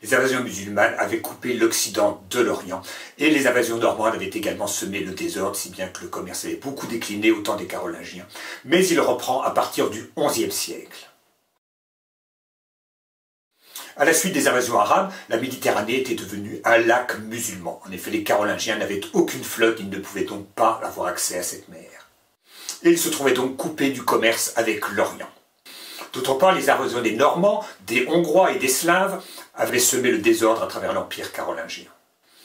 Les invasions musulmanes avaient coupé l'Occident de l'Orient, et les invasions normandes avaient également semé le désordre, si bien que le commerce avait beaucoup décliné au temps des Carolingiens. Mais il reprend à partir du XIe siècle. À la suite des invasions arabes, la Méditerranée était devenue un lac musulman. En effet, les Carolingiens n'avaient aucune flotte, ils ne pouvaient donc pas avoir accès à cette mer. Et ils se trouvaient donc coupés du commerce avec l'Orient. D'autre part, les invasions des Normands, des Hongrois et des Slaves avaient semé le désordre à travers l'Empire carolingien.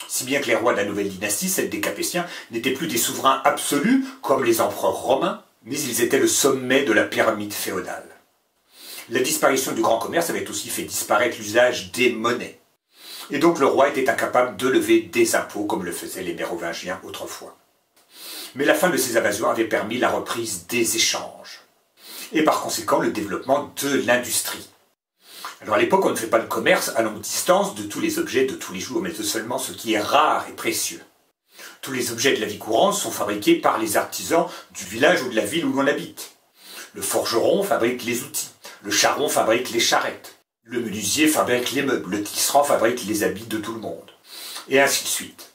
Si bien que les rois de la nouvelle dynastie, celle des Capétiens, n'étaient plus des souverains absolus, comme les empereurs romains, mais ils étaient le sommet de la pyramide féodale. La disparition du grand commerce avait aussi fait disparaître l'usage des monnaies. Et donc le roi était incapable de lever des impôts, comme le faisaient les Mérovingiens autrefois. Mais la fin de ces invasions avait permis la reprise des échanges. Et par conséquent le développement de l'industrie. Alors à l'époque, on ne fait pas le commerce à longue distance de tous les objets de tous les jours, mais de seulement ce qui est rare et précieux. Tous les objets de la vie courante sont fabriqués par les artisans du village ou de la ville où l'on habite. Le forgeron fabrique les outils, le charron fabrique les charrettes, le menuisier fabrique les meubles, le tisserand fabrique les habits de tout le monde, et ainsi de suite.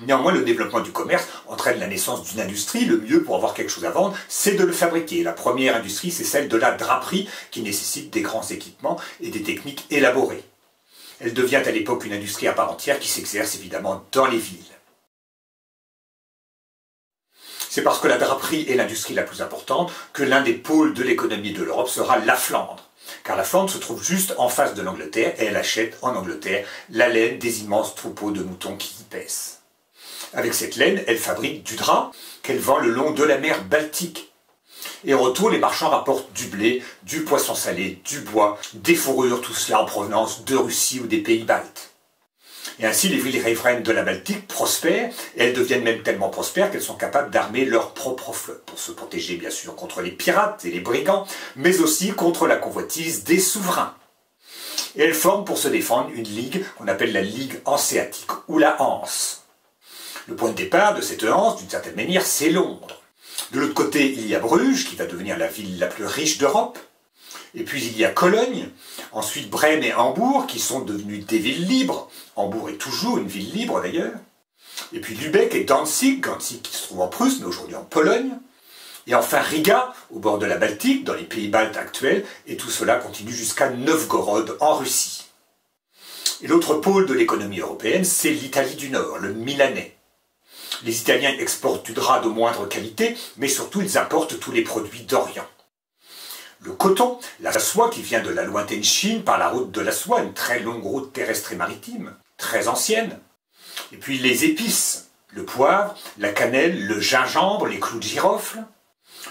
Néanmoins, le développement du commerce entraîne la naissance d'une industrie. Le mieux pour avoir quelque chose à vendre, c'est de le fabriquer. La première industrie, c'est celle de la draperie, qui nécessite des grands équipements et des techniques élaborées. Elle devient à l'époque une industrie à part entière qui s'exerce évidemment dans les villes. C'est parce que la draperie est l'industrie la plus importante que l'un des pôles de l'économie de l'Europe sera la Flandre. Car la Flandre se trouve juste en face de l'Angleterre et elle achète en Angleterre la laine des immenses troupeaux de moutons qui y paissent. Avec cette laine, elle fabrique du drap qu'elle vend le long de la mer Baltique. Et en retour, les marchands rapportent du blé, du poisson salé, du bois, des fourrures, tout cela en provenance de Russie ou des pays baltes. Et ainsi, les villes riveraines de la Baltique prospèrent, et elles deviennent même tellement prospères qu'elles sont capables d'armer leur propre flotte, pour se protéger bien sûr contre les pirates et les brigands, mais aussi contre la convoitise des souverains. Et elles forment pour se défendre une ligue qu'on appelle la Ligue hanséatique, ou la Hanse. Le point de départ de cette Hanse, d'une certaine manière, c'est Londres. De l'autre côté, il y a Bruges, qui va devenir la ville la plus riche d'Europe. Et puis il y a Cologne, ensuite Brême et Hambourg, qui sont devenues des villes libres. Hambourg est toujours une ville libre d'ailleurs. Et puis Lübeck et Danzig, Danzig qui se trouve en Prusse, mais aujourd'hui en Pologne. Et enfin Riga, au bord de la Baltique, dans les pays baltes actuels, et tout cela continue jusqu'à Novgorod, en Russie. Et l'autre pôle de l'économie européenne, c'est l'Italie du Nord, le Milanais. Les Italiens exportent du drap de moindre qualité, mais surtout ils importent tous les produits d'Orient. Le coton, la soie qui vient de la lointaine Chine par la route de la soie, une très longue route terrestre et maritime, très ancienne. Et puis les épices, le poivre, la cannelle, le gingembre, les clous de girofle,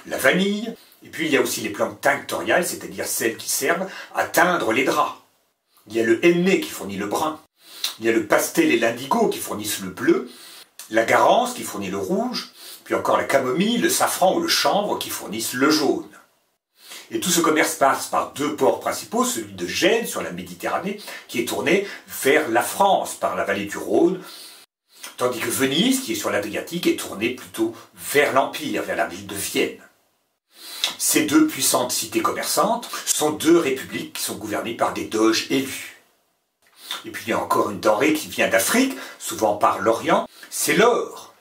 la vanille. Et puis il y a aussi les plantes tinctoriales, c'est-à-dire celles qui servent à teindre les draps. Il y a le henné qui fournit le brun. Il y a le pastel et l'indigo qui fournissent le bleu. La garance qui fournit le rouge, puis encore la camomille, le safran ou le chanvre qui fournissent le jaune. Et tout ce commerce passe par deux ports principaux, celui de Gênes sur la Méditerranée, qui est tourné vers la France par la vallée du Rhône, tandis que Venise, qui est sur l'Adriatique, est tournée plutôt vers l'Empire, vers la ville de Vienne. Ces deux puissantes cités commerçantes sont deux républiques qui sont gouvernées par des doges élus. Et puis il y a encore une denrée qui vient d'Afrique, souvent par l'Orient, c'est l'or.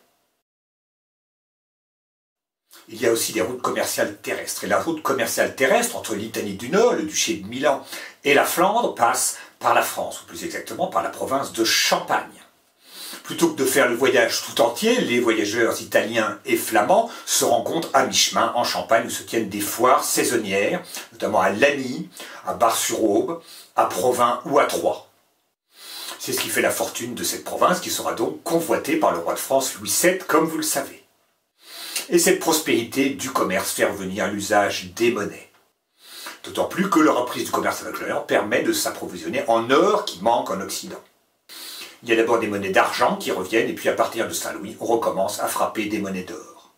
Il y a aussi des routes commerciales terrestres. Et la route commerciale terrestre entre l'Italie du Nord, le duché de Milan, et la Flandre passe par la France, ou plus exactement par la province de Champagne. Plutôt que de faire le voyage tout entier, les voyageurs italiens et flamands se rencontrent à mi-chemin en Champagne où se tiennent des foires saisonnières, notamment à Lagny, à Bar-sur-Aube, à Provins ou à Troyes. C'est ce qui fait la fortune de cette province qui sera donc convoitée par le roi de France Louis VII, comme vous le savez. Et cette prospérité du commerce fait revenir l'usage des monnaies. D'autant plus que la reprise du commerce avec l'Orient permet de s'approvisionner en or qui manque en Occident. Il y a d'abord des monnaies d'argent qui reviennent, et puis à partir de Saint-Louis, on recommence à frapper des monnaies d'or.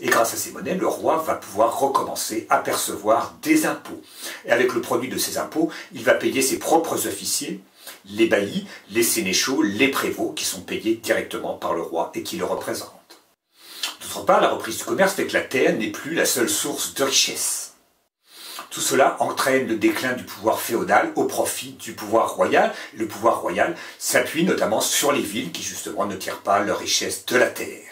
Et grâce à ces monnaies, le roi va pouvoir recommencer à percevoir des impôts. Et avec le produit de ces impôts, il va payer ses propres officiers, les baillis, les sénéchaux, les prévôts, qui sont payés directement par le roi et qui le représentent. D'autre part, la reprise du commerce fait que la terre n'est plus la seule source de richesse. Tout cela entraîne le déclin du pouvoir féodal au profit du pouvoir royal. Le pouvoir royal s'appuie notamment sur les villes qui justement ne tirent pas leur richesse de la terre.